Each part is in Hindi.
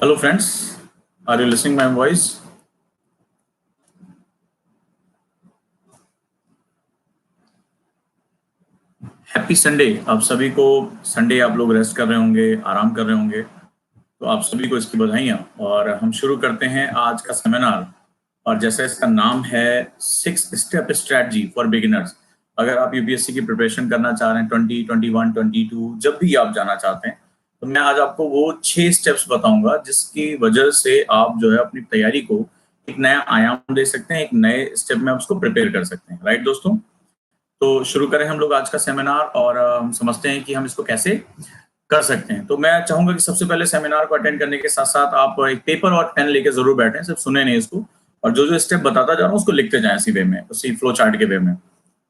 Hello friends, are you listening my voice? Happy Sunday. आप सभी को संडे आप लोग रेस्ट कर रहे होंगे, आराम कर रहे होंगे, तो आप सभी को इसकी बधाइयाँ। और हम शुरू करते हैं आज का सेमिनार। और जैसे इसका नाम है 6 स्टेप स्ट्रेटजी फॉर बिगिनर्स। अगर आप यूपीएससी की प्रिपरेशन करना चाह रहे हैं 2021 22 जब भी आप जाना चाहते हैं, तो मैं आज आपको वो 6 स्टेप्स बताऊंगा जिसकी वजह से आप जो है अपनी तैयारी को एक नया आयाम दे सकते हैं, एक नए स्टेप में आप उसको प्रिपेयर कर सकते हैं। राइट दोस्तों, तो शुरू करें हम लोग आज का सेमिनार और हम समझते हैं कि हम इसको कैसे कर सकते हैं। तो मैं चाहूंगा कि सबसे पहले सेमिनार को अटेंड करने के साथ साथ आप एक पेपर और पेन लेके जरूर बैठें, सिर्फ सुने नहीं इसको, और जो जो स्टेप बताता जा रहा हूँ उसको लिखते जाएं इसी वे में, उसी फ्लो चार्ट के वे में।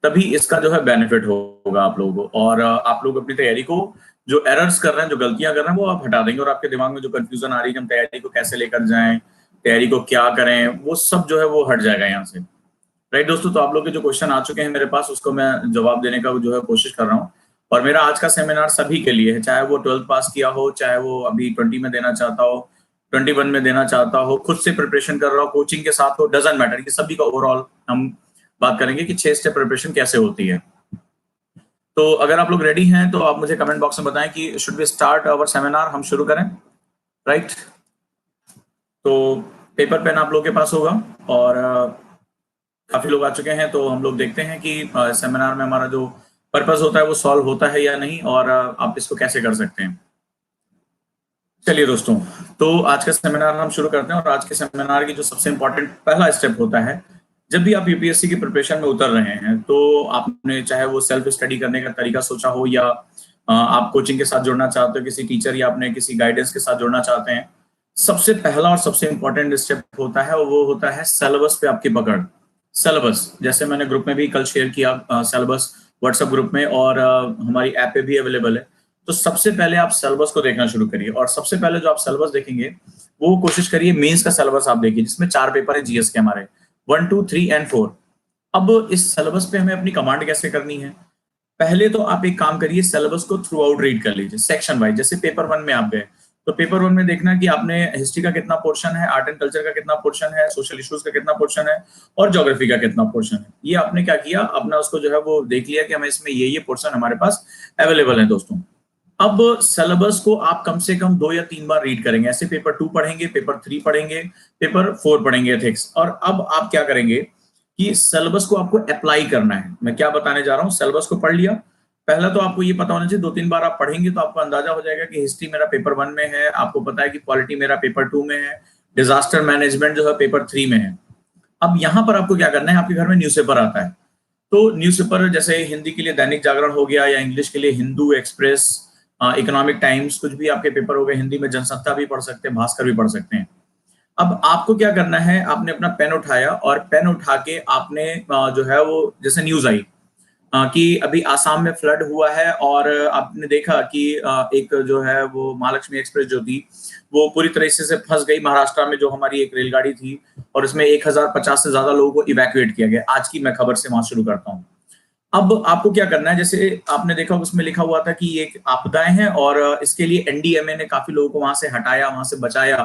तभी इसका जो है बेनिफिट होगा आप लोगों को, और आप लोग अपनी तैयारी को जो एरर्स कर रहे हैं, जो गलतियां कर रहे हैं, वो आप हटा देंगे। और आपके दिमाग में जो कंफ्यूजन आ रही है कि हम तैयारी को कैसे लेकर जाएं, तैयारी को क्या करें, वो सब जो है वो हट जाएगा यहाँ से। राइट दोस्तों, तो आप लोग के जो क्वेश्चन आ चुके हैं मेरे पास, उसको मैं जवाब देने का जो है कोशिश कर रहा हूँ। और मेरा आज का सेमिनार सभी के लिए है, चाहे वो 12th पास किया हो, चाहे वो अभी 20 में देना चाहता हो, 21 में देना चाहता हो, खुद से प्रिपरेशन कर रहा हो, कोचिंग के साथ हो, डजंट मैटर। कि सभी का ओवरऑल हम बात करेंगे कि 6 स्टेप प्रिपरेशन कैसे होती है। तो अगर आप लोग रेडी हैं तो आप मुझे कमेंट बॉक्स में बताएं कि should we start our seminar, हम शुरू करें। राइट, तो पेपर पेन आप लोग के पास होगा और काफी लोग आ चुके हैं, तो हम लोग देखते हैं कि सेमिनार में हमारा जो पर्पस होता है वो सॉल्व होता है या नहीं, और आप इसको कैसे कर सकते हैं। चलिए दोस्तों, तो आज का सेमिनार हम शुरू करते हैं। और आज के सेमिनार की जो सबसे इम्पोर्टेंट पहला स्टेप होता है, जब भी आप यूपीएससी की प्रिपरेशन में उतर रहे हैं, तो आपने चाहे वो सेल्फ स्टडी करने का तरीका सोचा हो, या आप कोचिंग के साथ जुड़ना चाहते हो, किसी टीचर या अपने किसी गाइडेंस के साथ जुड़ना चाहते हैं, सबसे पहला और सबसे इम्पोर्टेंट स्टेप होता है वो होता है सिलेबस पे आपकी पकड़। सिलेबस, जैसे मैंने ग्रुप में भी कल शेयर किया, सिलेबस व्हाट्सएप ग्रुप में, और हमारी ऐप पे भी अवेलेबल है। तो सबसे पहले आप सिलेबस को देखना शुरू करिए, और सबसे पहले जो आप सिलेबस देखेंगे वो कोशिश करिए मेंस का सिलेबस आप देखिए, जिसमें 4 पेपर है जीएस के हमारे, 1 2 3 एंड 4। अब इस सिलेबस पे हमें अपनी कमांड कैसे करनी है। पहले तो आप एक काम करिए, सिलेबस को थ्रू आउट रीड कर लीजिए सेक्शन वाइज। जैसे पेपर 1 में आप गए, तो पेपर 1 में देखना कि आपने हिस्ट्री का कितना पोर्शन है, आर्ट एंड कल्चर का कितना पोर्शन है, सोशल इश्यूज का कितना पोर्शन है, और ज्योग्राफी का कितना पोर्शन है। ये आपने क्या किया, अपना उसको जो है वो देख लिया कि हमें इसमें ये पोर्शन हमारे पास अवेलेबल है दोस्तों। अब सिलेबस को आप कम से कम 2 या 3 बार रीड करेंगे। ऐसे पेपर 2 पढ़ेंगे, पेपर 3 पढ़ेंगे, पेपर 4 पढ़ेंगे एथिक्स। और अब आप क्या करेंगे कि सिलेबस को आपको अप्लाई करना है। मैं क्या बताने जा रहा हूँ, सिलेबस को पढ़ लिया, पहला तो आपको ये पता होना चाहिए, 2-3 बार आप पढ़ेंगे तो आपको अंदाजा हो जाएगा कि हिस्ट्री मेरा पेपर 1 में है, आपको पता है कि पॉलिटी मेरा पेपर 2 में है, डिजास्टर मैनेजमेंट जो है पेपर 3 में है। अब यहाँ पर आपको क्या करना है, आपके घर में न्यूज़पेपर आता है, तो न्यूज़पेपर जैसे हिंदी के लिए दैनिक जागरण हो गया, या इंग्लिश के लिए हिंदू, एक्सप्रेस, इकोनॉमिक टाइम्स, कुछ भी आपके पेपर हो गए। हिंदी में जनसत्ता भी पढ़ सकते हैं, भास्कर भी पढ़ सकते हैं। अब आपको क्या करना है, आपने अपना पेन उठाया और पेन उठा के आपने जो है वो, जैसे न्यूज आई कि अभी आसाम में फ्लड हुआ है, और आपने देखा कि एक जो है वो महालक्ष्मी एक्सप्रेस जो थी वो पूरी तरह से फंस गई महाराष्ट्र में, जो हमारी एक रेलगाड़ी थी, और इसमें 1050 से ज्यादा लोगों को इवैक्यूएट किया गया। आज की मैं खबर से वहां शुरू करता हूँ। अब आपको क्या करना है, जैसे आपने देखा उसमें लिखा हुआ था कि ये आपदाएं हैं, और इसके लिए एनडीएमए ने काफी लोगों को वहां से हटाया, वहां से बचाया,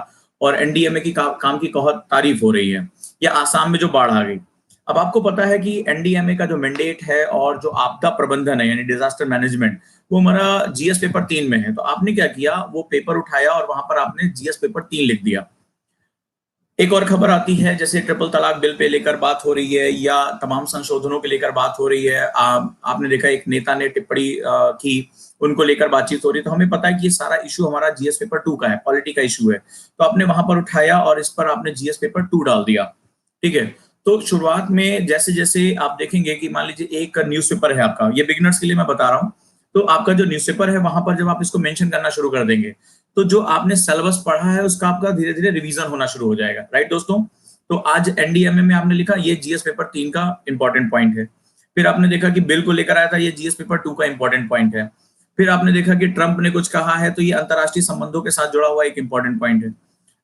और एनडीएमए की काम की बहुत तारीफ हो रही है। या आसाम में जो बाढ़ आ गई, अब आपको पता है कि एनडीएमए का जो मैंडेट है और जो आपदा प्रबंधन है यानी डिजास्टर मैनेजमेंट, वो हमारा जीएस पेपर 3 में है। तो आपने क्या किया, वो पेपर उठाया और वहां पर आपने जीएस पेपर 3 लिख दिया। एक और खबर आती है, जैसे ट्रिपल तलाक बिल पे लेकर बात हो रही है, या तमाम संशोधनों के लेकर बात हो रही है। आपने देखा एक नेता ने टिप्पणी की, उनको लेकर बातचीत हो रही है। तो हमें पता है कि ये सारा इशू हमारा जीएस पेपर 2 का है, पॉलिटी का इशू है। तो आपने वहां पर उठाया और इस पर आपने जीएस पेपर 2 डाल दिया। ठीक है, तो शुरुआत में जैसे जैसे आप देखेंगे कि मान लीजिए एक न्यूज़पेपर है आपका, ये बिगिनर्स के लिए मैं बता रहा हूँ, तो आपका जो न्यूज़पेपर है वहां पर जब आप इसको मेंशन करना शुरू कर देंगे, तो जो आपने सिलेबस पढ़ा है उसका आपका धीरे धीरे रिवीजन होना शुरू हो जाएगा। राइट दोस्तों, तो आज एनडीएमए में आपने लिखा ये जीएस पेपर 3 का इंपॉर्टेंट पॉइंट है। फिर आपने देखा कि बिल को लेकर आया था, ये जीएस पेपर 2 का इंपॉर्टेंट पॉइंट है। फिर आपने देखा कि ट्रंप ने कुछ कहा है, तो ये अंतरराष्ट्रीय संबंधों के साथ जुड़ा हुआ एक इंपॉर्टेंट पॉइंट है।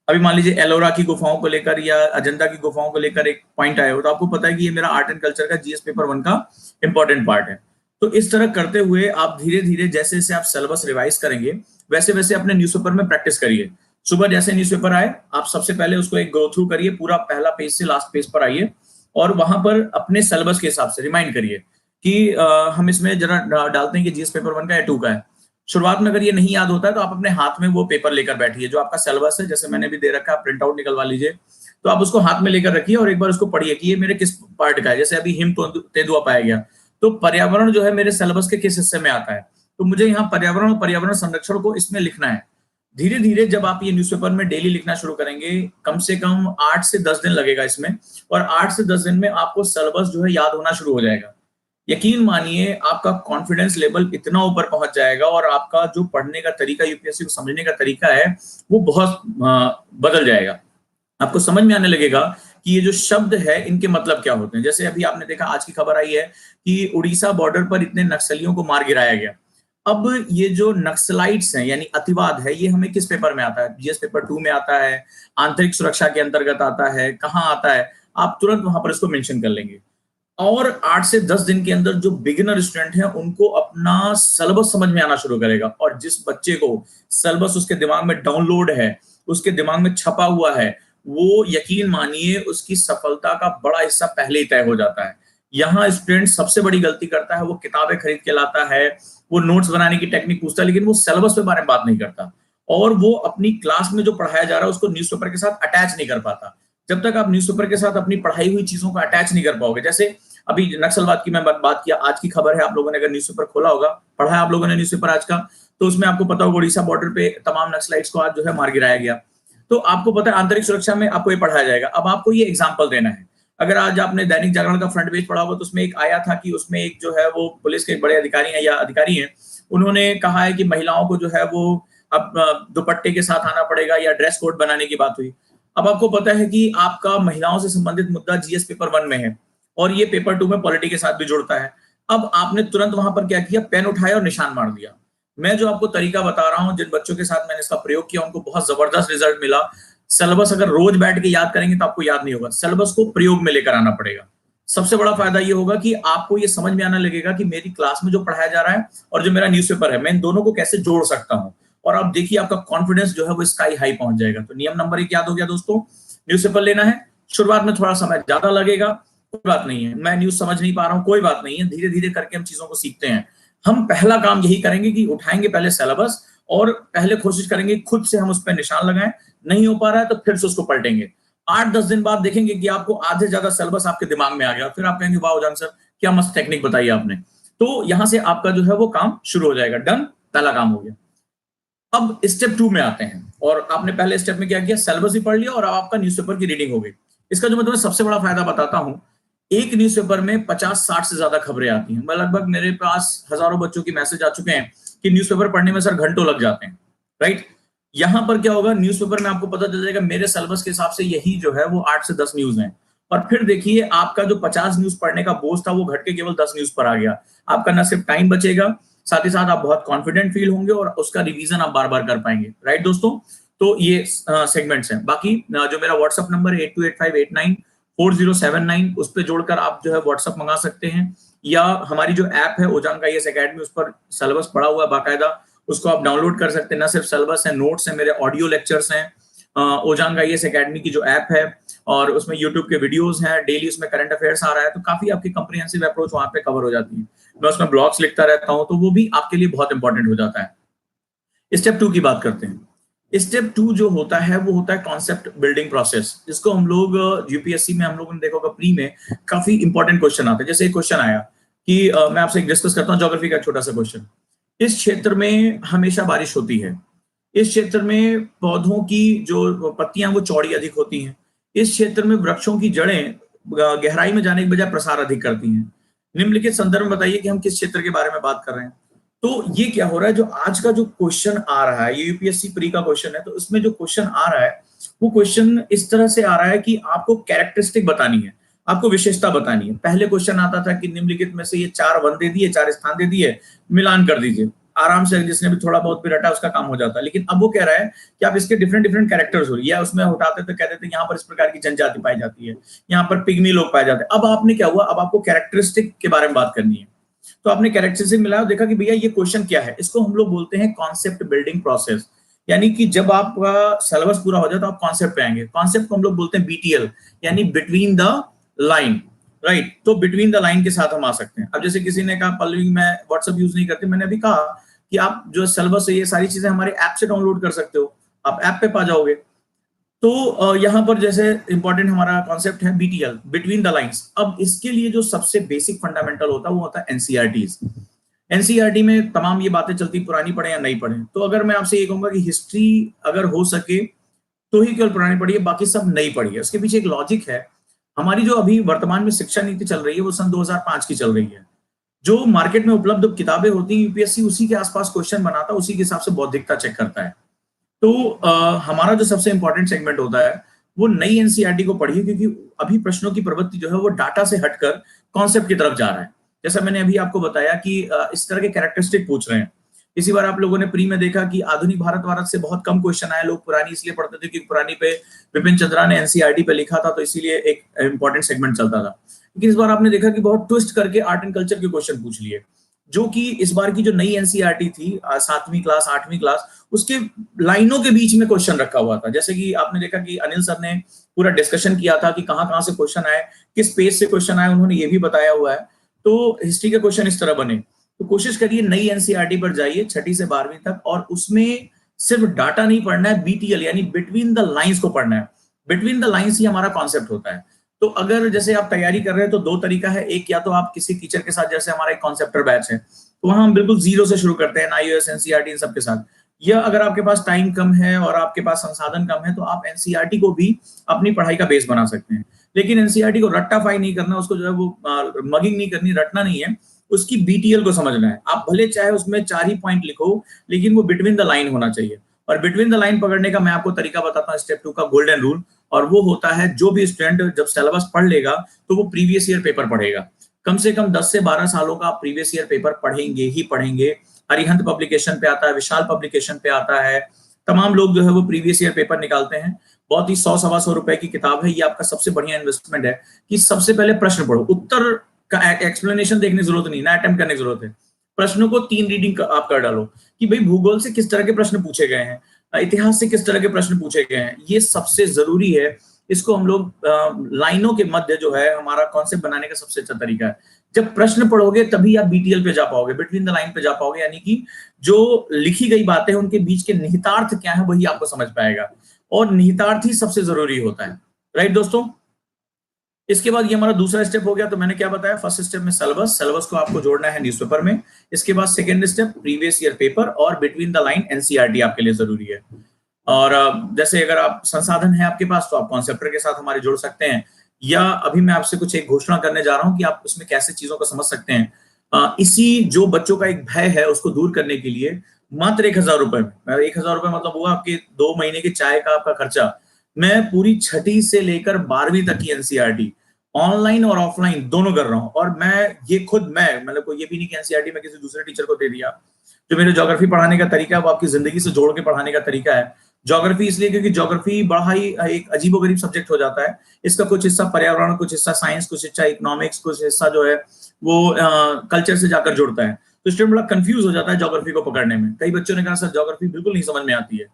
अभी मान लीजिए एलोरा की गुफाओं को लेकर या अजंता की गुफाओं को लेकर एक पॉइंट आया हो, तो आपको पता है कि ये मेरा आर्ट एंड कल्चर का जीएस पेपर 1 का इंपॉर्टेंट पार्ट है। तो इस तरह करते हुए आप धीरे धीरे जैसे जैसे आप सिलेबस रिवाइज करेंगे, वैसे वैसे अपने न्यूज़पेपर में प्रैक्टिस करिए। सुबह जैसे न्यूज़पेपर आए, आप सबसे पहले उसको एक गो थ्रू करिए, पूरा पहला पेज से लास्ट पेज पर आइए और वहां पर अपने सिलेबस के हिसाब से रिमाइंड करिए कि हम इसमें जरा डालते हैं कि जीएस पेपर 1 का या 2 का है। शुरुआत में अगर ये नहीं याद होता है तो आप अपने हाथ में वो पेपर लेकर बैठिए जो आपका सिलेबस है, जैसे मैंने भी दे रखा है, प्रिंट आउट निकलवा लीजिए। तो आप उसको हाथ में लेकर रखिए और एक बार उसको पढ़िए कि ये मेरे किस पार्ट का है। जैसे अभी हिम तेंदुआ पाया गया, तो पर्यावरण जो है मेरे सिलेबस के किस हिस्से में आता है, तो मुझे यहाँ पर्यावरण और पर्यावरण संरक्षण को इसमें लिखना है। धीरे धीरे जब आप ये न्यूज़पेपर में डेली लिखना शुरू करेंगे, कम से कम 8 से 10 दिन लगेगा इसमें, और 8 से 10 दिन में आपको सिलेबस जो है याद होना शुरू हो जाएगा। यकीन मानिए आपका कॉन्फिडेंस लेवल इतना ऊपर पहुंच जाएगा और आपका जो पढ़ने का तरीका, यूपीएससी को समझने का तरीका है, वो बहुत बदल जाएगा। आपको समझ में आने लगेगा कि ये जो शब्द है इनके मतलब क्या होते हैं। जैसे अभी आपने देखा, आज की खबर आई है कि उड़ीसा बॉर्डर पर इतने नक्सलियों को मार गिराया गया। अब ये जो नक्सलाइट्स हैं यानी अतिवाद है, ये हमें किस पेपर में आता है? जीएस पेपर 2 में आता है, आंतरिक सुरक्षा के अंतर्गत आता है, कहाँ आता है? आप तुरंत वहां पर इसको मेंशन कर लेंगे। और 8 से 10 दिन के अंदर जो बिगिनर स्टूडेंट है उनको अपना सिलेबस समझ में आना शुरू करेगा, और जिस बच्चे को सिलेबस उसके दिमाग में डाउनलोड है, उसके दिमाग में छपा हुआ है, वो यकीन मानिए उसकी सफलता का बड़ा हिस्सा पहले ही तय हो जाता है। यहाँ स्टूडेंट सबसे बड़ी गलती करता है, वो किताबें खरीद के लाता है, वो नोट्स बनाने की टेक्निक पूछता है, लेकिन वो सिलेबस के बारे में बात नहीं करता, और वो अपनी क्लास में जो पढ़ाया जा रहा है उसको न्यूज़पेपर के साथ अटैच नहीं कर पाता। जब तक आप न्यूज़पेपर के साथ अपनी पढ़ाई हुई चीजों को अटैच नहीं कर पाओगे, जैसे अभी नक्सलवाद की मैं बात किया, आज की खबर है, आप लोगों ने अगर न्यूज़पेपर खोला होगा, पढ़ा है आप लोगों ने न्यूज़पेपर आज का, तो उसमें आपको पता होगा उड़ीसा बॉर्डर पे तमाम नक्सलाइट्स को आज जो है मार गिराया गया। तो आपको पता है आंतरिक सुरक्षा में आपको ये पढ़ाया जाएगा। अब आपको ये एग्जाम्पल देना है। अगर आज आपने दैनिक जागरण का फ्रंट पेज पढ़ा होगा तो उसमें एक आया था कि उसमें एक जो है वो पुलिस के बड़े अधिकारी हैं या अधिकारी हैं, उन्होंने कहा है कि महिलाओं को जो है वो अब दुपट्टे के साथ आना पड़ेगा या ड्रेस कोड बनाने की बात हुई। अब आपको पता है कि आपका महिलाओं से संबंधित मुद्दा जीएस पेपर 1 में है और ये पेपर 2 में पॉलिटी के साथ भी जुड़ता है। अब आपने तुरंत वहां पर क्या किया, पेन उठाया और निशान मार दिया। मैं जो आपको तरीका बता रहा हूं, जिन बच्चों के साथ मैंने इसका प्रयोग किया उनको बहुत जबरदस्त रिजल्ट मिला। सिलेबस अगर रोज बैठ के याद करेंगे तो आपको याद नहीं होगा, सिलेबस को प्रयोग में लेकर आना पड़ेगा। सबसे बड़ा फायदा ये होगा कि आपको ये समझ में आने लगेगा कि मेरी क्लास में जो पढ़ाया जा रहा है और जो मेरा न्यूज़पेपर है, मैं इन दोनों को कैसे जोड़ सकता हूं, और आप देखिए आपका कॉन्फिडेंस जो है वो स्काई हाई पहुंच जाएगा। तो नियम नंबर 1 याद हो गया दोस्तों, न्यूज़पेपर लेना है। शुरुआत में थोड़ा समय ज्यादा लगेगा, कोई बात नहीं है, मैं न्यूज समझ नहीं पा रहा हूं, कोई बात नहीं है, धीरे धीरे करके हम चीजों को सीखते हैं। हम पहला काम यही करेंगे कि उठाएंगे पहले सिलेबस और पहले कोशिश करेंगे खुद से हम उस पर निशान लगाएं। नहीं हो पा रहा है तो फिर से उसको पलटेंगे। 8-10 दिन बाद देखेंगे कि आपको आधे ज्यादा सिलेबस आपके दिमाग में आ गया, फिर आप कहेंगे वाह उजान सर क्या मस्त टेक्निक बताई आपने। तो यहां से आपका जो है वो काम शुरू हो जाएगा। डन, पहला काम हो गया। अब स्टेप 2 में आते हैं, और आपने पहले स्टेप में क्या किया, सिलेबस भी पढ़ लिया और अब आपका न्यूज़पेपर की रीडिंग हो गई। इसका जो मैं तुम्हें सबसे बड़ा फायदा बताता हूं, एक न्यूज़पेपर में 50-60 से ज्यादा खबरें आती हैं। मैं लगभग, मेरे पास हजारों बच्चों की मैसेज आ चुके हैं कि न्यूज़पेपर पढ़ने में सर घंटों लग जाते हैं, राइट। यहां पर क्या होगा, न्यूज़पेपर में आपको पता चल जाएगा मेरे सिलेबस के हिसाब से यही जो है वो 8 से 10 न्यूज हैं, और फिर देखिए आपका जो 50 न्यूज पढ़ने का बोझ था वो घट के केवल 10 न्यूज पर आ गया। आपका न सिर्फ टाइम बचेगा, साथ ही साथ आप बहुत कॉन्फिडेंट फील होंगे और उसका रिवीजन आप बार बार कर पाएंगे, राइट दोस्तों। तो ये सेगमेंट्स हैं। बाकी जो मेरा व्हाट्सअप नंबर है 8285894079, उस पर जोड़कर आप जो है व्हाट्सअप मंगा सकते हैं, या हमारी जो ऐप है ओजांग आईएएस एकेडमी, उस पर सिलेबस पड़ा हुआ है बाकायदा, उसको आप डाउनलोड कर सकते हैं। ना सिर्फ सिलेबस है, नोट्स है, मेरे ऑडियो लेक्चर्स हैं, ओजांग आईएएस एकेडमी की जो ऐप है, और उसमें यूट्यूब के वीडियोस हैं, डेली उसमें करंट अफेयर्स आ रहा है, तो काफी आपकी कॉम्प्रिहेंसिव अप्रोच वहां पे कवर हो जाती है। मैं उसमें ब्लॉग्स लिखता रहता हूं, तो वो भी आपके लिए बहुत इंपॉर्टेंट हो जाता है। स्टेप 2 की बात करते हैं। स्टेप 2 जो होता है वो होता है कॉन्सेप्ट बिल्डिंग प्रोसेस, जिसको हम लोग यूपीएससी में हम लोगों ने देखा होगा, प्री में काफी इंपॉर्टेंट क्वेश्चन आते हैं। जैसे एक क्वेश्चन आया कि मैं आपसे डिस्कस करता हूँ ज्योग्राफी का छोटा सा क्वेश्चन। इस क्षेत्र में हमेशा बारिश होती है, इस क्षेत्र में पौधों की जो पत्तियां वो चौड़ी अधिक होती हैं, इस क्षेत्र में वृक्षों की जड़ें गहराई में जाने के बजाय प्रसार अधिक करती हैं। निम्नलिखित संदर्भ में बताइए कि हम किस क्षेत्र के बारे में बात कर रहे हैं। तो ये क्या हो रहा है, जो आज का जो क्वेश्चन आ रहा है, ये यूपीएससी प्री का क्वेश्चन है, तो इसमें जो क्वेश्चन आ रहा है वो क्वेश्चन इस तरह से आ रहा है कि आपको कैरेक्टरिस्टिक बतानी है, आपको विशेषता बतानी है। पहले क्वेश्चन आता था कि निम्नलिखित में से ये 4 वन दे दिए, 4 स्थान दे दिए, मिलान कर दीजिए। आराम से जिसने भी थोड़ा बहुत भी रटा उसका काम हो जाता है। लेकिन अब वो कह रहा है कि आप इसके डिफरेंट डिफरेंट कैरेक्टर्स हो, या उसमें उठाते तो कहते थे यहाँ पर इस प्रकार की जनजाति पाई जाती है, यहाँ पर पिग्मी लोग पाए जाते हैं। अब आपने क्या हुआ, अब आपको कैरेक्टरिस्टिक के बारे में बात करनी है। तो आपने कैरेक्टरिस्टिक मिलाया और देखा कि भैया ये क्वेश्चन क्या है, इसको हम लोग बोलते हैं कॉन्सेप्ट बिल्डिंग प्रोसेस। यानी कि जब आपका सिलेबस पूरा हो जाए तो आप कॉन्सेप्ट पे आएंगे। कॉन्सेप्ट को हम लोग बोलते हैं बीटीएल, यानी बिटवीन द लाइन, राइट। तो बिटवीन द लाइन के साथ हम आ सकते हैं। अब जैसे किसी ने कहा पल्लवी मैं व्हाट्सएप यूज नहीं करती, मैंने अभी कहा कि आप जो सिलेबस है ये सारी चीजें हमारे ऐप से डाउनलोड कर सकते हो, आप ऐप पे पा जाओगे। तो यहाँ पर जैसे इंपॉर्टेंट हमारा कॉन्सेप्ट है बीटीएल, बिटवीन द लाइंस। अब इसके लिए जो सबसे बेसिक फंडामेंटल होता है वो होता है एनसीईआरटीज। एनसीईआरटी में तमाम ये बातें चलती, पुरानी पढ़े या नहीं पढ़े। तो अगर मैं आपसे ये कहूंगा कि हिस्ट्री अगर हो सके तो ही केवल पुरानी पढ़िए, बाकी सब नहीं पढ़िए। उसके पीछे एक लॉजिक है। हमारी जो अभी वर्तमान में शिक्षा नीति चल रही है वो सन 2005 की चल रही है। जो मार्केट में उपलब्ध किताबें होती हैं यूपीएससी उसी के आसपास क्वेश्चन बनाता है, उसी के हिसाब से बौद्धिकता चेक करता है। तो हमारा जो सबसे इंपॉर्टेंट सेगमेंट होता है वो नई एनसीईआरटी को पढ़िए, क्योंकि अभी प्रश्नों की प्रवृत्ति जो है वो डाटा से हटकर कॉन्सेप्ट की तरफ जा रहा है। जैसा मैंने अभी आपको बताया कि इस तरह के कैरेक्टरिस्टिक पूछ रहे हैं। इसी बार आप लोगों ने प्री में देखा कि आधुनिक भारत से बहुत कम क्वेश्चन आए। लोग पुरानी इसलिए पढ़ते थे क्योंकि पुरानी पे विपिन चंद्रा ने एनसीईआरटी पे लिखा था, तो इसीलिए एक इंपॉर्टेंट सेगमेंट चलता था। लेकिन इस बार आपने देखा कि बहुत ट्विस्ट करके आर्ट एंड कल्चर के क्वेश्चन पूछ लिए, जो कि इस बार की जो नई एनसीईआरटी थी 7वीं क्लास 8वीं क्लास, उसके लाइनों के बीच में क्वेश्चन रखा हुआ था। जैसे कि आपने देखा कि अनिल सर ने पूरा डिस्कशन किया था कि कहां कहां से क्वेश्चन आए, किस पेज से क्वेश्चन आए, उन्होंने ये भी बताया हुआ है। तो हिस्ट्री के क्वेश्चन इस तरह बने। तो कोशिश करिए नई एनसीईआरटी पर जाइए 6ठी से 12वीं तक, और उसमें सिर्फ डाटा नहीं पढ़ना है, बीटीएल यानी बिटवीन द लाइंस को पढ़ना है। बिटवीन द लाइंस ही हमारा कॉन्सेप्ट होता है। तो अगर जैसे आप तैयारी कर रहे हैं तो दो तरीका है। एक, या तो आप किसी टीचर के साथ, जैसे हमारा एक कॉन्सेप्टर बैच है तो वहां हम बिल्कुल जीरो से शुरू करते हैं आईओएस एनसीईआरटी इन सबके साथ। या अगर आपके पास टाइम कम है और आपके पास संसाधन कम है तो आप एनसीईआरटी को भी अपनी पढ़ाई का बेस बना सकते हैं। लेकिन एनसीईआरटी को रट्टाफाई नहीं करना, उसको जो है वो मगिंग नहीं करनी, रटना नहीं है, उसकी बीटीएल को समझना है। आप भले चाहे उसमें 4 ही पॉइंट लिखो, लेकिन वो बिटवीन द लाइन होना चाहिए। और बिटवीन द लाइन पकड़ने का मैं आपको तरीका बताता हूँ, स्टेप 2 का गोल्डन रूल। और वो होता है जो भी स्टूडेंट जब सिलेबस पढ़ लेगा तो वो प्रीवियस ईयर पेपर पढ़ेगा। कम से कम 10 से 12 सालों का प्रीवियस ईयर पेपर पढ़ेंगे ही पढ़ेंगे। अरिहंत पब्लिकेशन पे आता है, विशाल पब्लिकेशन पे आता है, तमाम लोग जो है वो प्रीवियस ईयर पेपर निकालते हैं। बहुत ही 100-125 रुपए की किताब है, ये आपका सबसे बढ़िया इन्वेस्टमेंट है कि सबसे पहले प्रश्न पढ़ो। उत्तर का एक्सप्लेनेशन देखने की जरूरत नहीं, ना अटेम्प्ट करने की जरूरत है। प्रश्नों को 3 रीडिंग आप कर डालो कि भाई भूगोल से किस तरह के प्रश्न पूछे गए हैं, इतिहास से किस तरह के प्रश्न पूछे गए हैं, ये सबसे जरूरी है। इसको हम लोग लाइनों के मध्य जो है हमारा कॉन्सेप्ट बनाने का सबसे अच्छा तरीका है। जब प्रश्न पढ़ोगे तभी आप बीटीएल पे जा पाओगे, बिटवीन द लाइन पे जा पाओगे, यानी कि जो लिखी गई बातें हैं उनके बीच के निहितार्थ क्या है वही आपको समझ पाएगा। और निहितार्थ ही सबसे जरूरी होता है, राइट दोस्तों। इसके बाद ये हमारा दूसरा स्टेप हो गया। तो मैंने क्या बताया, फर्स्ट स्टेप में सिलेबस को आपको जोड़ना है न्यूज़पेपर में। इसके बाद second step previous year paper, और बिटवीन द लाइन एनसीईआरटी आपके लिए जरूरी है। और जैसे अगर आप संसाधन है आपके पास तो आप कॉन्सेप्टर के साथ हमारे जुड़ सकते हैं, या अभी मैं आपसे कुछ एक घोषणा करने जा रहा हूं कि आप उसमें कैसे चीजों को समझ सकते हैं। इसी जो बच्चों का एक भय है उसको दूर करने के लिए मात्र 1000 रुपए में, 1000 रुपए मतलब हुआ आपके 2 महीने के चाय का आपका खर्चा। मैं पूरी 6ठी से लेकर 12वीं तक की एनसीईआरटी ऑनलाइन और ऑफलाइन दोनों कर रहा हूं। और मैं ये खुद मैं मतलब कोई ये भी नहीं कि एनसीईआरटी में किसी दूसरे टीचर को दे दिया। जो मेरे ज्योग्राफी पढ़ाने का तरीका है वो आपकी जिंदगी से जोड़ के पढ़ाने का तरीका है। ज्योग्राफी इसलिए क्योंकि ज्योग्राफी बड़ा ही एक अजीबोगरीब सब्जेक्ट हो जाता है। इसका कुछ हिस्सा पर्यावरण, कुछ हिस्सा साइंस, कुछ हिस्सा इकोनॉमिक्स, कुछ हिस्सा जो है वो कल्चर से जाकर जुड़ता है। तो स्टूडेंट बड़ा कंफ्यूज हो जाता है ज्योग्राफी को पकड़ने में। कई बच्चों ने कहा सर ज्योग्राफी बिल्कुल नहीं समझ में आती है।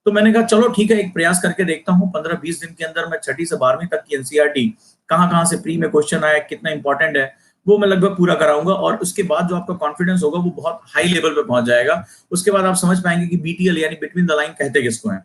तो मैंने कहा चलो ठीक है, एक प्रयास करके देखता हूँ। 15-20 दिन के अंदर मैं 6ठी से 12वीं तक की एनसीईआरटी कहां से प्री में क्वेश्चन आया, कितना इंपॉर्टेंट है, वो मैं लगभग पूरा कराऊंगा। और उसके बाद जो आपका कॉन्फिडेंस होगा वो बहुत हाई लेवल पे पहुंच जाएगा। उसके बाद आप समझ पाएंगे कि बीटीएल यानी बिटवीन द लाइन कहते किसको है।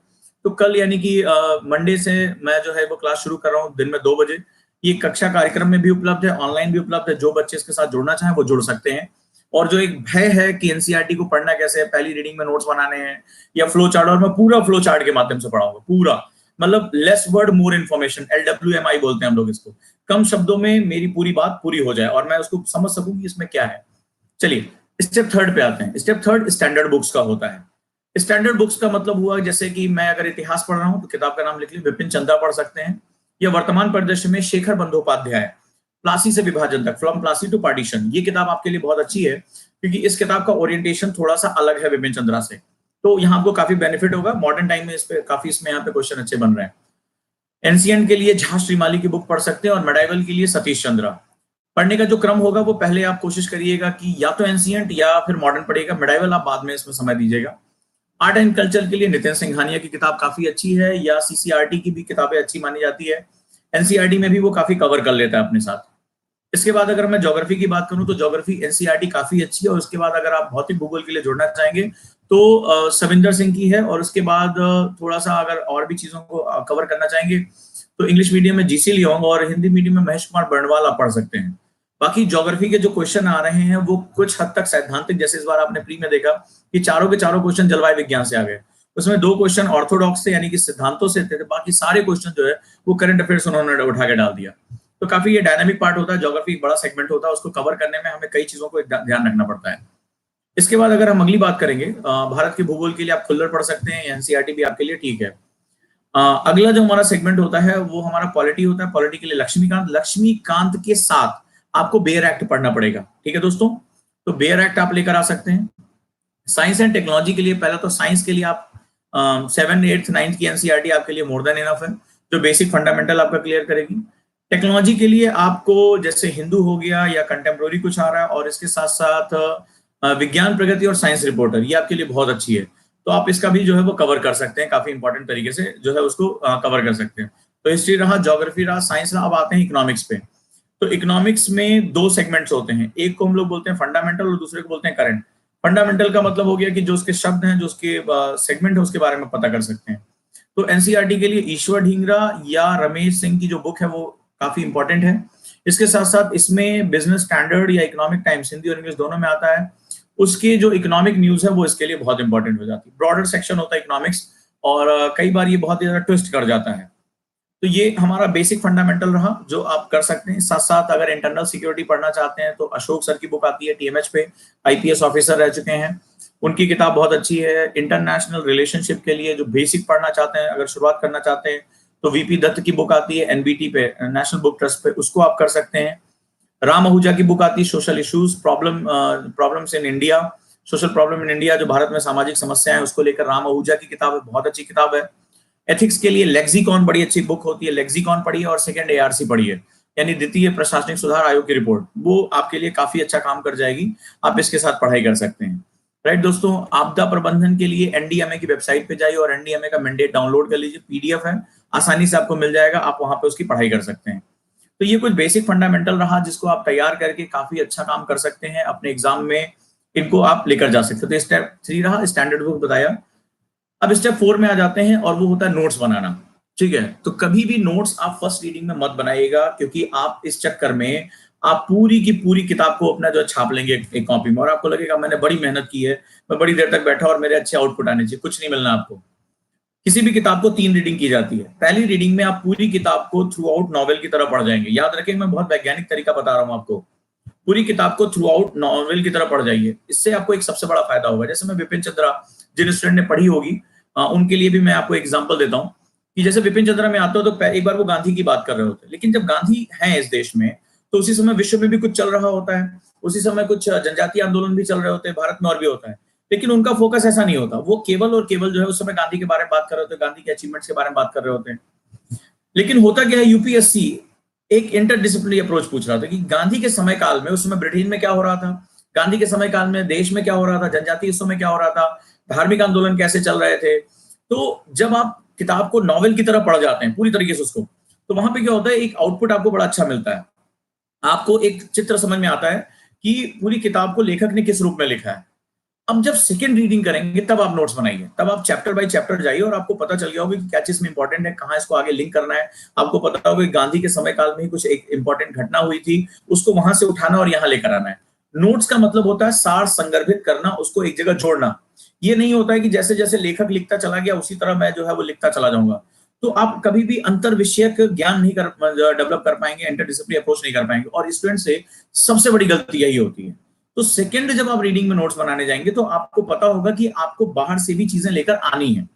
तो कल यानी कि मंडे से मैं जो है वो क्लास शुरू कर रहा हूँ दिन में 2 बजे। ये कक्षा कार्यक्रम में भी उपलब्ध है, ऑनलाइन भी उपलब्ध है। जो बच्चे इसके साथ जुड़ना चाहें वो जुड़ सकते हैं। और जो एक भय है कि एनसीईआरटी को पढ़ना कैसे है, पहली रीडिंग में नोट्स बनाने हैं या फ्लो चार्ट, और मैं पूरा फ्लो चार्ट के माध्यम से पढ़ाऊंगा। पूरा मतलब less word more information, LWMI बोलते हैं हम लोग इसको। कम शब्दों में मेरी पूरी बात पूरी हो जाए और मैं उसको समझ सकूं कि इसमें क्या है। चलिए स्टेप 3 पे आते हैं। स्टेप 3 स्टैंडर्ड बुक्स का होता है। स्टैंडर्ड बुक्स का मतलब हुआ जैसे कि मैं अगर इतिहास पढ़ रहा हूं तो किताब का नाम लिख लीजिए, विपिन चंद्रा पढ़ सकते हैं, या वर्तमान परिदृश्य में शेखर बंदोपाध्याय प्लासी से विभाजन तक, फ्रॉम प्लासी टू पार्टीशन। ये किताब आपके लिए बहुत अच्छी है क्योंकि इस किताब का ओरिएंटेशन थोड़ा सा अलग है विपिन चंद्रा से। तो यहाँ आपको काफी बेनिफिट होगा। मॉडर्न टाइम में इस पे काफी इसमें यहाँ पे क्वेश्चन अच्छे बन रहे हैं। एंशिएंट के लिए झा श्रीमाली की बुक पढ़ सकते हैं, और मेडाइवल के लिए सतीश चंद्रा। पढ़ने का जो क्रम होगा वो पहले आप कोशिश करिएगा कि या तो एंशिएंट या फिर मॉडर्न पढ़िएगा। मेडाइवल आप बाद में इसमें समय दीजिएगा। आर्ट एंड कल्चर के लिए नितिन सिंघानिया की किताब काफी अच्छी है, या सीसीआरटी की भी किताबें अच्छी मानी जाती है। एनसीईआरटी में भी वो काफी कवर कर लेता है अपने साथ। इसके बाद अगर मैं ज्योग्राफी की बात करूं तो ज्योग्राफी एनसीईआरटी काफी अच्छी है, और उसके बाद अगर आप भौतिक भूगोल के लिए जुड़ना चाहेंगे तो सविंदर सिंह की है, और उसके बाद थोड़ा सा अगर और भी चीजों को कवर करना चाहेंगे तो इंग्लिश मीडियम में जीसी लियोंग, और हिंदी मीडियम में महेश कुमार बर्णवाल आप पढ़ सकते हैं। बाकी ज्योग्राफी के जो क्वेश्चन आ रहे हैं वो कुछ हद तक सैद्धांतिक, जैसे इस बार आपने प्री में देखा कि चारों के चारों क्वेश्चन जलवायु विज्ञान से आ गए। उसमें 2 क्वेश्चन ऑर्थोडॉक्स थे, यानी कि सिद्धांतों से थे, बाकी सारे क्वेश्चन जो है वो करंट अफेयर्स उन्होंने उठा के डाल दिया। तो काफी ये डायनामिक पार्ट होता है, ज्योग्राफी एक बड़ा सेगमेंट होता है, उसको कवर करने में हमें कई चीजों को ध्यान रखना पड़ता है। इसके बाद अगर हम अगली बात करेंगे, भारत के भूगोल के लिए आप खुल्लर पढ़ सकते हैं, एनसीईआरटी भी आपके लिए ठीक है। अगला जो हमारा सेगमेंट होता है वो हमारा पॉलिटी होता है। पॉलिटी के लिए लक्ष्मीकांत के साथ आपको बेयर एक्ट पढ़ना पड़ेगा, ठीक है दोस्तों। तो बेयर एक्ट आप लेकर आ सकते हैं। साइंस एंड टेक्नोलॉजी के लिए पहला तो साइंस के लिए आप 7th 8th 9th की एनसीईआरटी आपके लिए मोर देन इनफ है, जो बेसिक फंडामेंटल आपका क्लियर करेगी। टेक्नोलॉजी के लिए आपको जैसे हिंदू हो गया या कंटेम्प्रोरी कुछ आ रहा है, और इसके साथ साथ विज्ञान प्रगति और साइंस रिपोर्टर, ये आपके लिए बहुत अच्छी है। तो आप इसका भी जो है वो कवर कर सकते हैं, काफी इंपॉर्टेंट तरीके से जो है उसको कवर कर सकते हैं। तो हिस्ट्री रहा, ज्योग्राफी रहा, साइंस रहा। अब आते हैं इकोनॉमिक्स पे। तो इकोनॉमिक्स में 2 सेगमेंट्स होते हैं, एक को हम लोग बोलते हैं फंडामेंटल और दूसरे को बोलते हैं करंट। फंडामेंटल का मतलब हो गया कि जो उसके शब्द हैं, जो उसके सेगमेंट है, उसके बारे में पता कर सकते हैं। तो एनसीईआरटी के लिए ईश्वर ढींगरा या रमेश सिंह की जो बुक है वो काफी इंपॉर्टेंट है। इसके साथ साथ इसमें बिजनेस स्टैंडर्ड या इकोनॉमिक टाइम्स, हिंदी और इंग्लिश दोनों में आता है, उसके जो इकोनॉमिक न्यूज है वो इसके लिए बहुत इंपॉर्टेंट हो जाती है। ब्रॉडर सेक्शन होता है इकोनॉमिक्स, और कई बार ये बहुत ही ज्यादा ट्विस्ट कर जाता है। तो ये हमारा बेसिक फंडामेंटल रहा जो आप कर सकते हैं। साथ साथ अगर इंटरनल सिक्योरिटी पढ़ना चाहते हैं तो अशोक सर की बुक आती है टीएमएच पे, आईपीएस ऑफिसर रह चुके हैं, उनकी किताब बहुत अच्छी है। इंटरनेशनल रिलेशनशिप के लिए जो बेसिक पढ़ना चाहते हैं, अगर शुरुआत करना चाहते हैं, तो वीपी दत्त की बुक आती है एनबीटी पे, नेशनल बुक ट्रस्ट पे, उसको आप कर सकते हैं। राम आहूजा की बुक आती है social issues, problems in India, social problem in India, जो भारत में सामाजिक समस्या है उसको लेकर राम आहूजा की किताब है, बहुत अच्छी किताब है। एथिक्स के लिए लेक्सिकॉन बड़ी अच्छी बुक होती है, लेक्सिकॉन पढ़िए, और सेकंड एआरसी पढ़िए, यानी द्वितीय प्रशासनिक सुधार आयोग की रिपोर्ट, वो आपके लिए काफी अच्छा काम कर जाएगी। आप इसके साथ पढ़ाई कर सकते हैं। राइट दोस्तों, आपदा प्रबंधन के लिए एनडीएमए की वेबसाइट पे जाइए और एनडीएमए का मैंडेट डाउनलोड कर लीजिए, पीडीएफ है, आसानी से आपको मिल जाएगा, आप वहां पे उसकी पढ़ाई कर सकते हैं। तो ये कुछ बेसिक फंडामेंटल रहा जिसको आप तैयार करके काफी अच्छा काम कर सकते हैं अपने एग्जाम में, इनको आप लेकर जा सकते हैं। तो स्टेप 3 रहा, स्टैंडर्ड बुक बताया। अब स्टेप 4 में आ जाते हैं, और वो होता है नोट्स बनाना। ठीक है, तो कभी भी नोट्स आप फर्स्ट रीडिंग में मत बनाइएगा, क्योंकि आप इस चक्कर में आप पूरी की पूरी किताब को अपना जो छाप लेंगे एक कॉपी में, और आपको लगेगा मैंने बड़ी मेहनत की है, मैं बड़ी देर तक बैठा और मेरे अच्छे आउटपुट आने चाहिए। कुछ नहीं मिलना आपको। किसी भी किताब को 3 रीडिंग की जाती है। पहली रीडिंग में आप पूरी किताब को थ्रू आउट नॉवेल की तरह पढ़ जाएंगे। याद रखें, मैं बहुत वैज्ञानिक तरीका बता रहा हूं आपको। पूरी किताब को थ्रू आउट नॉवेल की तरह पढ़ जाइए, इससे आपको एक सबसे बड़ा फायदा होगा। जैसे मैं विपिन चंद्रा, जिन स्टूडेंट ने पढ़ी होगी उनके लिए भी मैं आपको एग्जांपल देता हूं कि जैसे विपिन चंद्रा में आते हो तो एक बार वो गांधी की बात कर रहे होते हैं, लेकिन जब गांधी हैं इस देश में तो उसी समय विश्व में भी कुछ चल रहा होता है, उसी समय कुछ जनजातीय आंदोलन भी चल रहे होते हैं, भारत में और भी होता है, लेकिन उनका फोकस ऐसा नहीं होता। वो केवल और केवल जो है उस समय गांधी के बारे में बात कर रहे होते हैं, गांधी के अचीवमेंट्स के बारे में बात कर रहे होते हैं। लेकिन होता क्या है, यूपीएससी एक इंटरडिसिप्लिनरी अप्रोच पूछ रहा था कि गांधी के समय काल में, उस समय ब्रिटेन में क्या हो रहा था, गांधी के समय काल में देश में क्या हो रहा था, जनजातीय हिस्सों में क्या हो रहा था, धार्मिक आंदोलन कैसे चल रहे थे। तो जब आप किताब को नॉवेल की तरह पढ़ जाते हैं पूरी तरीके से उसको, तो वहां पे क्या होता है, एक आउटपुट आपको बड़ा अच्छा मिलता है। आपको एक चित्र समझ में आता है कि पूरी किताब को लेखक ने किस रूप में लिखा है। अब जब सेकंड रीडिंग करेंगे तब आप नोट्स बनाइए, तब आप चैप्टर बाय चैप्टर जाइए, और आपको पता चल गया होगा कि क्या चीज में इंपॉर्टेंट है, कहाँ इसको आगे लिंक करना है। आपको पता होगा कि गांधी के समय काल में ही कुछ एक इंपॉर्टेंट घटना हुई थी, उसको वहां से उठाना और यहाँ लेकर आना है। नोट्स का मतलब होता है सार संदर्भित करना, उसको एक जगह जोड़ना। ये नहीं होता है कि जैसे जैसे लेखक लिखता चला गया उसी तरह मैं जो है वो लिखता चला जाऊंगा। तो आप कभी भी अंतर विषयक ज्ञान नहीं डेवलप कर पाएंगे, इंटरडिसिप्लिनरी अप्रोच नहीं कर पाएंगे, और स्टूडेंट से सबसे बड़ी गलती यही होती है। तो सेकंड जब आप रीडिंग में नोट्स बनाने जाएंगे तो आपको पता होगा कि आपको बाहर से भी चीजें लेकर आनी है।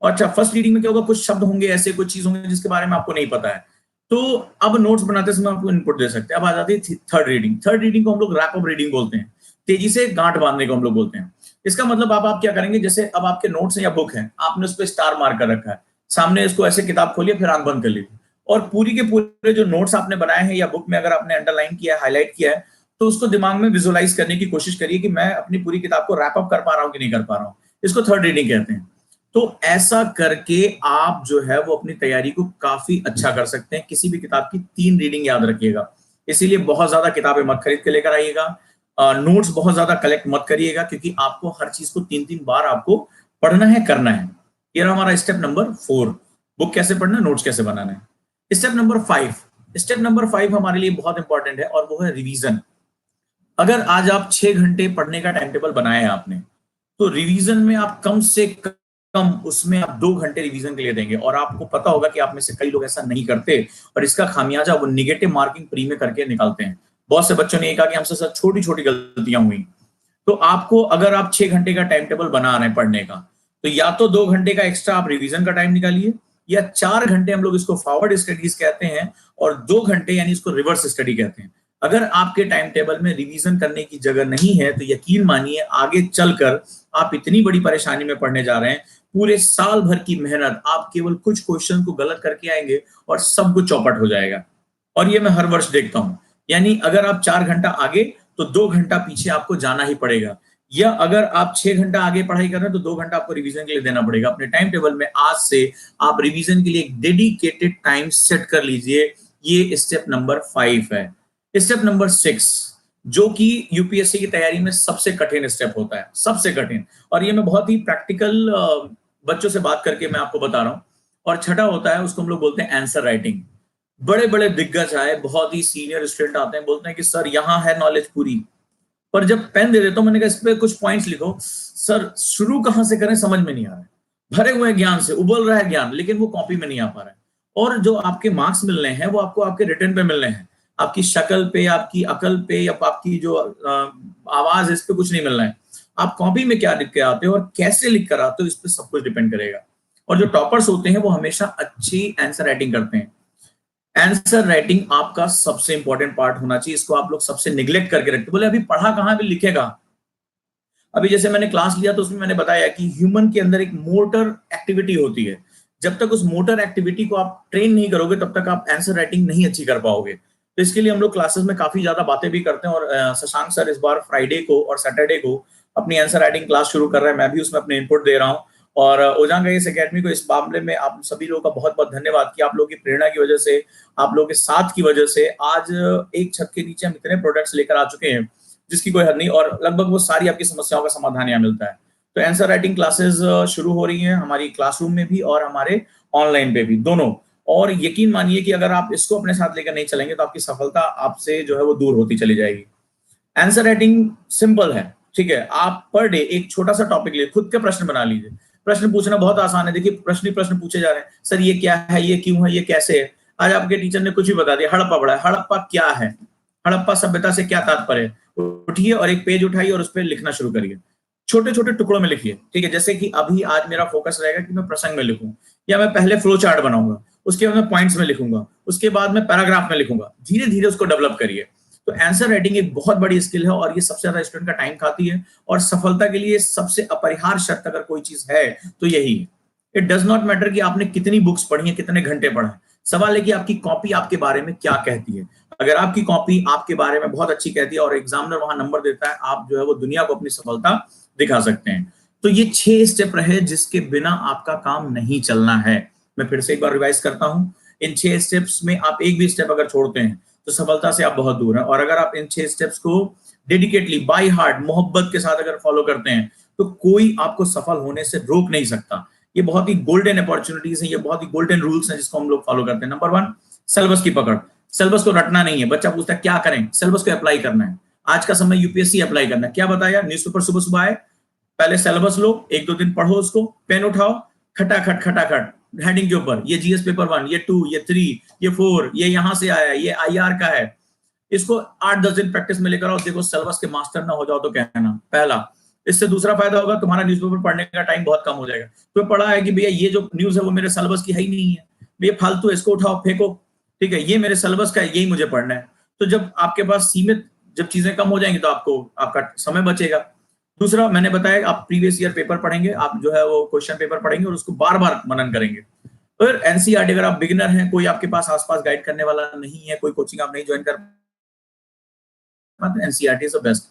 और अच्छा, फर्स्ट रीडिंग में क्या होगा, कुछ शब्द होंगे ऐसे, कुछ चीज होंगे जिसके बारे में आपको नहीं पता है, तो अब नोट्स बनाते समय आपको इनपुट दे सकते हैं। अब आ जाती है थर्ड रीडिंग। थर्ड रीडिंग को हम लोग रैप अप रीडिंग बोलते हैं, तेजी से गांठ बांधने को हम लोग बोलते हैं। इसका मतलब आप क्या करेंगे, जैसे अब आपके नोट्स हैं या बुक है, आपने उस पर स्टार मार कर रखा है, सामने इसको ऐसे किताब खोलिए, फिर आंख बंद कर लीजिए, और पूरी के पूरे जो नोट्स आपने बनाए हैं या बुक में अगर आपने अंडरलाइन किया है, हाईलाइट किया है, तो उसको दिमाग में विजुअलाइज करने की कोशिश करिए कि मैं अपनी पूरी किताब को रैप अप कर पा रहा हूं कि नहीं कर पा रहा हूं। इसको थर्ड रीडिंग कहते हैं। तो ऐसा करके आप जो है वो अपनी तैयारी को काफी अच्छा कर सकते हैं। किसी भी किताब की 3 रीडिंग याद रखिएगा, इसीलिए बहुत ज्यादा किताबें मत खरीद के लेकर आइएगा। नोट्स बहुत ज्यादा कलेक्ट मत करिएगा, क्योंकि आपको हर चीज को 3-3 बार आपको पढ़ना है, करना है। ये हमारा स्टेप नंबर 4, बुक कैसे पढ़ना, नोट्स कैसे बनाना है। स्टेप नंबर 5 हमारे लिए बहुत इंपॉर्टेंट है, और वो है रिवीजन। अगर आज आप 6 घंटे पढ़ने का टाइम टेबल बनाया है आपने, तो रिवीजन में आप कम से कम उसमें आप 2 घंटे रिवीजन के लिए देंगे। और आपको पता होगा कि आप में से कई लोग ऐसा नहीं करते, और इसका खामियाजा वो निगेटिव मार्किंग प्री में करके निकालते हैं। बहुत से बच्चों ने ये कहा कि हमसे सर छोटी छोटी गलतियां हुई। तो आपको, अगर आप 6 घंटे का टाइम टेबल बना रहे हैं पढ़ने का, तो या तो 2 घंटे का एक्स्ट्रा आप रिवीजन का टाइम निकालिए, या 4 घंटे, हम लोग इसको फॉरवर्ड स्टडीज कहते हैं, और 2 घंटे यानी इसको रिवर्स स्टडी कहते हैं। अगर आपके टाइम टेबल में रिवीजन करने की जगह नहीं है, तो यकीन मानिए आगे चलकर आप इतनी बड़ी परेशानी में पढ़ने जा रहे हैं। पूरे साल भर की मेहनत, आप केवल कुछ क्वेश्चन को गलत करके आएंगे और सब कुछ चौपट हो जाएगा। और ये मैं हर वर्ष देखता हूं। यानी अगर आप 4 घंटा आगे, तो 2 घंटा पीछे आपको जाना ही पड़ेगा। या अगर आप 6 घंटा आगे पढ़ाई कर रहे हैं, तो 2 घंटा आपको रिवीजन के लिए देना पड़ेगा। अपने टाइम टेबल में आज से आप रिवीजन के लिए एक डेडिकेटेड टाइम सेट कर लीजिए। ये स्टेप नंबर 5 है। स्टेप नंबर 6, जो कि यूपीएससी की तैयारी में सबसे कठिन स्टेप होता है, सबसे कठिन। और ये मैं बहुत ही प्रैक्टिकल बच्चों से बात करके मैं आपको बता रहा हूं। और छठा होता है, उसको हम लोग बोलते हैं आंसर राइटिंग। बड़े बड़े दिग्गज आए, बहुत ही सीनियर स्टूडेंट आते हैं, बोलते हैं कि सर यहाँ है नॉलेज पूरी, पर जब पेन दे देता हूं, मैंने कहा इस पे कुछ पॉइंट्स लिखो। सर शुरू कहां से करें समझ में नहीं आ रहा है, भरे हुए ज्ञान से उबल रहा है ज्ञान, लेकिन वो कॉपी में नहीं आ पा रहा है। और जो आपके मार्क्स मिल रहे हैं वो आपको आपके रिटर्न पे मिल रहे हैं, आपकी शक्ल पे, आपकी अकल पे, या आपकी जो आवाज, इस पे कुछ नहीं मिल रहा है। आप कॉपी में क्या लिख के आते हो और कैसे लिख कर आते हो, इस पे सब कुछ डिपेंड करेगा। और जो टॉपर्स होते हैं वो हमेशा अच्छी आंसर राइटिंग करते हैं। आंसर राइटिंग आपका सबसे इंपॉर्टेंट पार्ट होना चाहिए। इसको आप लोग सबसे निग्लेक्ट करके रखते, बोले अभी पढ़ा कहां, भी लिखेगा। अभी जैसे मैंने क्लास लिया तो उसमें मैंने बताया कि ह्यूमन के अंदर एक मोटर एक्टिविटी होती है। जब तक उस मोटर एक्टिविटी को आप ट्रेन नहीं करोगे, तब तक आप आंसर राइटिंग नहीं अच्छी कर पाओगे। तो इसके लिए हम लोग क्लासेस में काफी ज्यादा बातें भी करते हैं। और शशांक सर इस बार फ्राइडे को और सैटरडे को अपनी आंसर राइटिंग क्लास शुरू कर रहे हैं। मैं भी उसमें अपने इनपुट दे रहा हूँ। और ओजांग आईएएस एकेडमी को इस मामले में आप सभी लोगों का बहुत बहुत धन्यवाद कि आप लोगों की प्रेरणा की वजह से, आप लोगों के साथ की वजह से आज एक छत के नीचे हम इतने प्रोडक्ट्स लेकर आ चुके हैं जिसकी कोई हद नहीं। और लगभग वो सारी आपकी समस्याओं का समाधान यहाँ मिलता है। तो आंसर राइटिंग क्लासेस शुरू हो रही हैं हमारी क्लासरूम में भी और हमारे ऑनलाइन पे भी, दोनों। और यकीन मानिए कि अगर आप इसको अपने साथ लेकर नहीं चलेंगे तो आपकी सफलता आपसे जो है वो दूर होती चली जाएगी। आंसर राइटिंग सिंपल है, ठीक है। आप पर डे एक छोटा सा टॉपिक ले, खुद के प्रश्न बना लीजिए। प्रश्न पूछना बहुत आसान है। देखिए प्रश्न ही प्रश्न पूछे जा रहे हैं, सर ये क्या है, ये क्यों है, ये कैसे है। आज आपके टीचर ने कुछ भी बता दिया, हड़प्पा पढ़ा है, हड़प्पा क्या है, हड़प्पा सभ्यता से क्या तात्पर्य है। उठिए और एक पेज उठाइए और उस पर लिखना शुरू करिए। छोटे छोटे टुकड़ों में लिखिए, ठीक है। जैसे कि अभी आज मेरा फोकस रहेगा कि मैं प्रसंग में लिखूं, या मैं पहले फ्लो चार्ट बनाऊंगा, उसके बाद मैं पॉइंट्स में लिखूंगा, उसके बाद मैं पैराग्राफ में लिखूंगा। धीरे धीरे उसको डेवलप करिए। तो आंसर राइटिंग एक बहुत बड़ी स्किल है और ये सबसे ज्यादा स्टूडेंट का टाइम खाती है। और सफलता के लिए सबसे अपरिहार्य शर्त अगर कोई चीज है तो यही है। इट डज नॉट मैटर कि आपने कितनी बुक्स पढ़ी है, कितने घंटे पढ़ा है। सवाल है कि आपकी कॉपी आपके बारे में क्या कहती है। अगर आपकी कॉपी आपके बारे में बहुत अच्छी कहती है और एग्जामिनर वहां नंबर देता है, आप जो है वो दुनिया को अपनी सफलता दिखा सकते हैं। तो ये 6 स्टेप रहे जिसके बिना आपका काम नहीं चलना है। मैं फिर से एक बार रिवाइज करता हूं। इन 6 स्टेप्स में आप एक भी स्टेप अगर छोड़ते हैं तो सफलता से आप बहुत दूर हैं। और अगर आप इन 6 स्टेप्स को डेडिकेटली, बाय हार्ट, मोहब्बत के साथ अगर फॉलो करते हैं तो कोई आपको सफल होने से रोक नहीं सकता। ये बहुत ही गोल्डन अपॉर्चुनिटीज है, ये बहुत ही गोल्डन रूल्स हैं जिसको हम लोग फॉलो करते हैं। नंबर 1, सिलेबस की पकड़। सिलेबस को रटना नहीं है। बच्चा पूछता है क्या करें, सिलेबस को अप्लाई करना है। आज का समय यूपीएससी अप्लाई करना है। क्या बताया, न्यूज़पेपर सुबह सुबह आए, पहले सिलेबस लो, 1-2 दिन पढ़ो उसको, पेन उठाओ, खटाखट हेडिंग के ऊपर, ये जीएस पेपर 1, ये 2, ये 3, ये 4, ये यहां से आया, ये आईआर का है। इसको 8-10 दिन प्रैक्टिस में लेकर आओ। देखो सिलेबस के मास्टर ना हो जाओ तो कहना। पहला, इससे दूसरा फायदा होगा, तुम्हारा न्यूज़पेपर पढ़ने का टाइम बहुत कम हो जाएगा। तो पढ़ा है कि भैया ये जो न्यूज है वो मेरे सिलेबस की है ही नहीं है, भैया फालतू, इसको उठाओ फेंको, ठीक है, ये मेरे सिलेबस का है, यही मुझे पढ़ना है। तो जब आपके पास सीमित, जब चीजें कम हो जाएंगी तो आपको आपका समय बचेगा। दूसरा, मैंने बताया आप प्रीवियस ईयर पेपर पढ़ेंगे, आप जो है वो क्वेश्चन पेपर पढ़ेंगे और उसको बार बार मनन करेंगे। फिर एनसीईआरटी, अगर आप बिगिनर हैं, कोई आपके पास आसपास गाइड करने वाला नहीं है, कोई कोचिंग आप नहीं ज्वाइन कर पाते, NCERT is the best.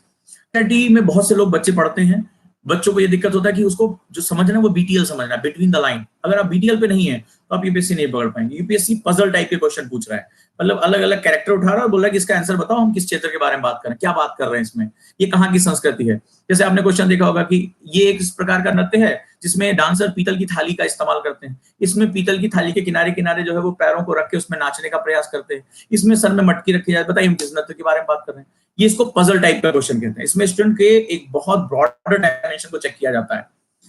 NCERT में बहुत से लोग बच्चे पढ़ते हैं, बच्चों को ये दिक्कत होता है कि उसको जो समझना है वो बीटीएल समझना है, बिटवीन द लाइन। अगर आप बीटीएल पे नहीं है तो आप यूपीएससी नहीं पकड़ पाएंगे। यूपीएससी पजल टाइप के क्वेश्चन पूछ रहा है, मतलब अलग अलग कैरेक्टर उठा रहा है और बोल रहा है कि इसका आंसर बताओ, हम किस क्षेत्र के बारे में बात करें, क्या बात कर रहे हैं इसमें, ये कहाँ की संस्कृति है। जैसे आपने क्वेश्चन देखा होगा कि ये एक इस प्रकार का नृत्य है जिसमें डांसर पीतल की थाली का इस्तेमाल करते हैं। इसमें पीतल की थाली के किनारे किनारे जो है वो पैरों को रख के उसमें नाचने का प्रयास करते हैं। इसमें सर में मटकी रखी जाए, बताइए हम किस नृत्य के बारे में बात कर रहे हैं। ये इसको पजल टाइप का क्वेश्चन कहते हैं। इसमें स्टूडेंट के एक बहुत ब्रॉडर डायमेंशन को चेक किया जाता है।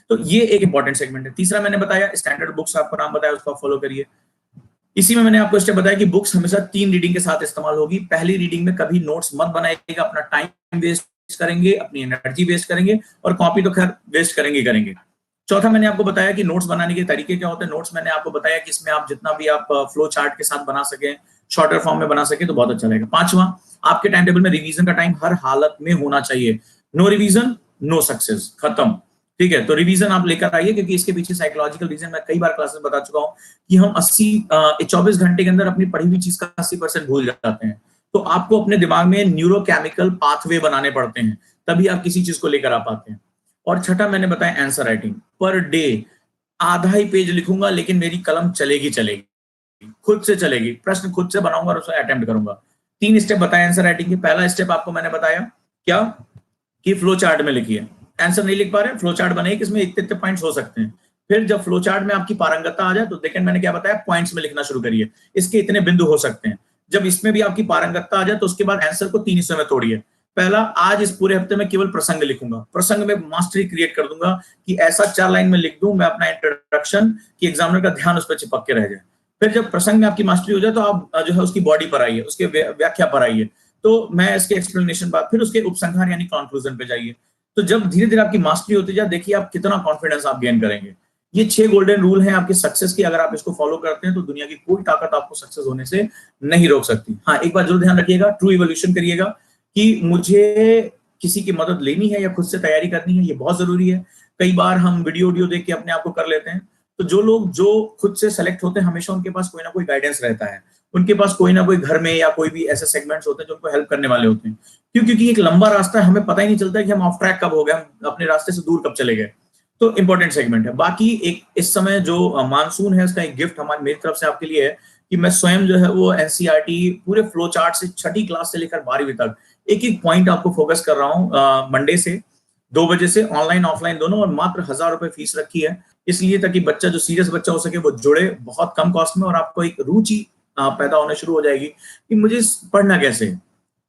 तो ये एक इंपॉर्टेंट सेगमेंट है। तीसरा मैंने बताया स्टैंडर्ड बुक्स, आपको नाम बताया, उसको फॉलो करिए। इसी में मैंने आपको स्टेप बताया कि बुक्स हमेशा 3 रीडिंग के साथ इस्तेमाल होगी। पहली रीडिंग में कभी नोट्स मत बनाइएगा, अपना टाइम वेस्ट करेंगे, अपनी एनर्जी वेस्ट करेंगे, और कॉपी तो खैर वेस्ट करेंगे। चौथा मैंने आपको बताया कि नोट्स बनाने के तरीके क्या होते हैं। नोट्स मैंने आपको बताया कि इसमें आप जितना भी आप फ्लो चार्ट के साथ बना सके, शॉर्टर फॉर्म में बना सके तो बहुत अच्छा लगेगा। पांचवा, आपके टाइम टेबल में रिवीजन का टाइम हर हालत में होना चाहिए। नो रिवीजन नो सक्सेस, खत्म। ठीक है, तो रिवीजन आप लेकर आइए, क्योंकि इसके पीछे साइकोलॉजिकल रीजन मैं कई बार क्लासेस बता चुका हूं कि हम 24 घंटे के अंदर अपनी पढ़ी हुई चीज का 80% भूल जाते हैं। तो आपको अपने दिमाग में न्यूरोकेमिकल पाथवे बनाने पड़ते हैं, तभी आप किसी चीज को लेकर आ पाते हैं। और छठा मैंने बताया आंसर राइटिंग। पर डे आधा ही पेज लिखूंगा, लेकिन मेरी कलम चलेगी, खुद से चलेगी, प्रश्न खुद से बनाऊंगा और उसे अटेम्प्ट करूंगा। 3 स्टेप बताए आंसर राइटिंग के। पहला स्टेप आपको मैंने बताया क्या, कि फ्लो चार्ट में लिखिए। आंसर नहीं लिख पा रहे, फ्लो चार्ट बनाइए, किसमें इतने पॉइंट्स हो सकते हैं। फिर जब फ्लो चार्ट में आपकी पारंगतता आ जाए तो देखिए मैंने क्या बताया, पॉइंट्स में लिखना शुरू करिए, इसके इतने बिंदु हो सकते हैं। जब इसमें भी आपकी पारंगतता आ जाए तो उसके बाद आंसर को 3 हिस्सों में तोड़िए। पहला, आज इस पूरे हफ्ते में केवल प्रसंग लिखूंगा, प्रसंग में मास्टरी क्रिएट कर दूंगा कि ऐसा 4 लाइन में लिख दूं मैं अपना इंट्रोडक्शन, कि एग्जामिनर का ध्यान उस पर चिपक के रह जाए। फिर जब प्रसंग में आपकी मास्टरी हो जाए तो आप जो है उसकी बॉडी पर आइए, उसके व्याख्या पर आइए, तो मैं इसके एक्सप्लेनेशन बाद फिर उसके उपसंहार यानी कंक्लूजन पे जाइए। तो जब धीरे धीरे आपकी मास्टरी होती जाए, देखिए आप कितना कॉन्फिडेंस आप गेन करेंगे। ये 6 गोल्डन रूल हैं आपके सक्सेस की। अगर आप इसको फॉलो करते हैं तो दुनिया की कोई ताकत आपको सक्सेस होने से नहीं रोक सकती। हाँ, एक बार जरूर ध्यान रखिएगा, ट्रू इवोल्यूशन करिएगा कि मुझे किसी की मदद लेनी है या खुद से तैयारी करनी है, ये बहुत जरूरी है। कई बार हम वीडियो देख के अपने आप को कर लेते हैं। तो जो लोग जो खुद से सेलेक्ट होते हैं, हमेशा उनके पास कोई ना कोई गाइडेंस रहता है, उनके पास कोई ना कोई घर में या कोई भी ऐसे सेगमेंट्स होते हैं जो उनको हेल्प करने वाले होते हैं। क्योंकि एक लंबा रास्ता है, हमें पता ही नहीं चलता कि हम ऑफ ट्रैक कब हो गए, हम अपने रास्ते से दूर कब चले गए। तो इंपॉर्टेंट सेगमेंट है। बाकी एक इस समय जो मानसून है, उसका एक गिफ्ट हमारी मेरी तरफ से आपके लिए है कि मैं स्वयं जो है वो एनसीईआरटी पूरे फ्लो चार्ट से 6ठी क्लास से लेकर 12वीं तक एक एक पॉइंट आपको फोकस कर रहा हूँ। मंडे से 2 बजे से ऑनलाइन ऑफलाइन दोनों, और मात्र 1000 रुपए फीस रखी है, इसलिए ताकि बच्चा जो सीरियस बच्चा हो सके वो जुड़े बहुत कम कॉस्ट में, और आपको एक रुचि पैदा होने शुरू हो जाएगी कि मुझे पढ़ना कैसे,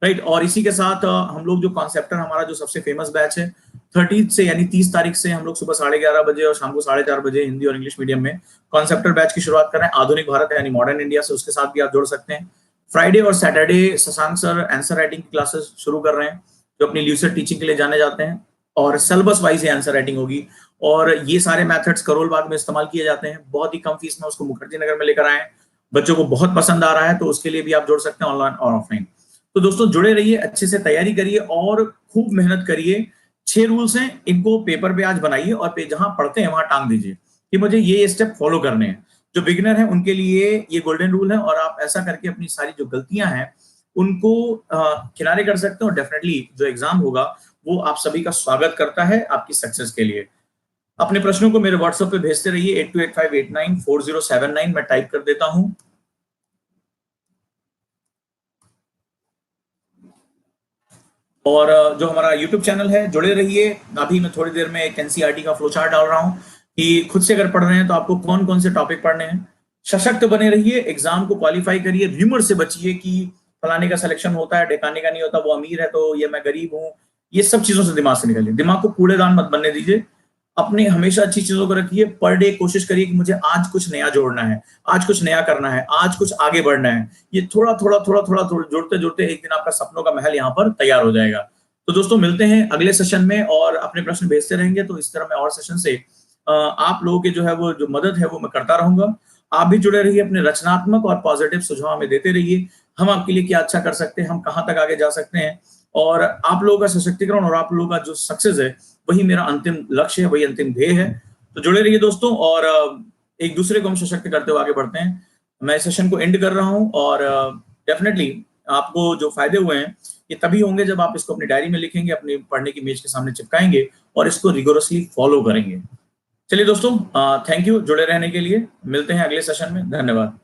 राइट। और इसी के साथ हम लोग जो कॉन्सेप्टर, हमारा जो सबसे फेमस बैच है, 30 से यानी 30 तारीख से हम लोग सुबह 11:30 बजे और शाम को 4:30 बजे हिंदी और इंग्लिश मीडियम में कॉन्सेप्टर बैच की शुरुआत कर रहे हैं, आधुनिक भारत यानी मॉडर्न इंडिया से, उसके साथ भी आप जुड़ सकते हैं। फ्राइडे और Saturday Shashank sir answer writing की क्लासेस शुरू कर रहे हैं, जो अपनी ल्यूसिड टीचिंग के लिए जाने जाते हैं, और सिलेबस वाइज ही आंसर राइटिंग होगी। और ये सारे मेथड्स करोल बाग में इस्तेमाल किए जाते हैं, बहुत ही कम फीस में उसको मुखर्जी नगर में लेकर आए। बच्चों को बहुत पसंद आ रहा है, तो उसके लिए भी आप जुड़ सकते हैं ऑनलाइन और ऑफलाइन। तो दोस्तों जुड़े रहिए, अच्छे से तैयारी करिए और खूब मेहनत करिए। 6 रूल्स हैं, इनको पेपर पे आज बनाइए और जहां पढ़ते हैं वहां टांग दीजिए कि मुझे ये स्टेप फॉलो करने हैं। जो बिगिनर है उनके लिए ये गोल्डन रूल है, और आप ऐसा करके अपनी सारी जो गलतियां हैं उनको किनारे कर सकते हैं, और डेफिनेटली जो एग्जाम होगा वो आप सभी का स्वागत करता है आपकी सक्सेस के लिए। अपने प्रश्नों को मेरे व्हाट्सएप पे भेजते रहिए, 8285894079 मैं टाइप कर देता हूं। और जो हमारा YouTube चैनल है, जुड़े रहिए। अभी मैं थोड़ी देर में एक एनसीईआरटी का फ्लो चार्ट डाल रहा हूं कि खुद से अगर पढ़ रहे हैं तो आपको कौन कौन से टॉपिक पढ़ने हैं। सशक्त बने रहिए, एग्जाम को क्वालिफाई करिए, र्यूमर से बचिए कि फलाने का सिलेक्शन होता है, ढेकाने का नहीं होता, वो अमीर है तो ये मैं गरीब हूं। ये सब चीजों से दिमाग से निकालिए, दिमाग को कूड़ेदान मत बनने दीजिए। अपने हमेशा अच्छी चीजों को रखिए। पर डे कोशिश करिए कि मुझे आज कुछ नया जोड़ना है, आज कुछ नया करना है, आज कुछ आगे बढ़ना है। ये थोड़ा थोड़ा थोड़ा थोड़ा जोड़ते जोड़ते एक दिन आपका सपनों का महल यहाँ पर तैयार हो जाएगा। तो दोस्तों मिलते हैं अगले सेशन में, और अपने प्रश्न भेजते रहेंगे, तो इस तरह मैं और सेशन से आप लोगों के जो है वो जो मदद है वो मैं करता रहूंगा। आप भी जुड़े रहिए, अपने रचनात्मक और पॉजिटिव सुझाव हमें देते रहिए। हम आपके लिए क्या अच्छा कर सकते हैं, हम कहाँ तक आगे जा सकते हैं, और आप लोगों का सशक्तिकरण और आप लोगों का जो सक्सेस है वही मेरा अंतिम लक्ष्य है, वही अंतिम ध्येय है। तो जुड़े रहिए दोस्तों, और एक दूसरे को हम सशक्त करते हुए आगे बढ़ते हैं। मैं सेशन को एंड कर रहा हूं, और डेफिनेटली आपको जो फायदे हुए हैं ये तभी होंगे जब आप इसको अपनी डायरी में लिखेंगे, अपने पढ़ने की मेज के सामने चिपकाएंगे और इसको रिगोरसली फॉलो करेंगे। चलिए दोस्तों, थैंक यू जुड़े रहने के लिए। मिलते हैं अगले सेशन में। धन्यवाद।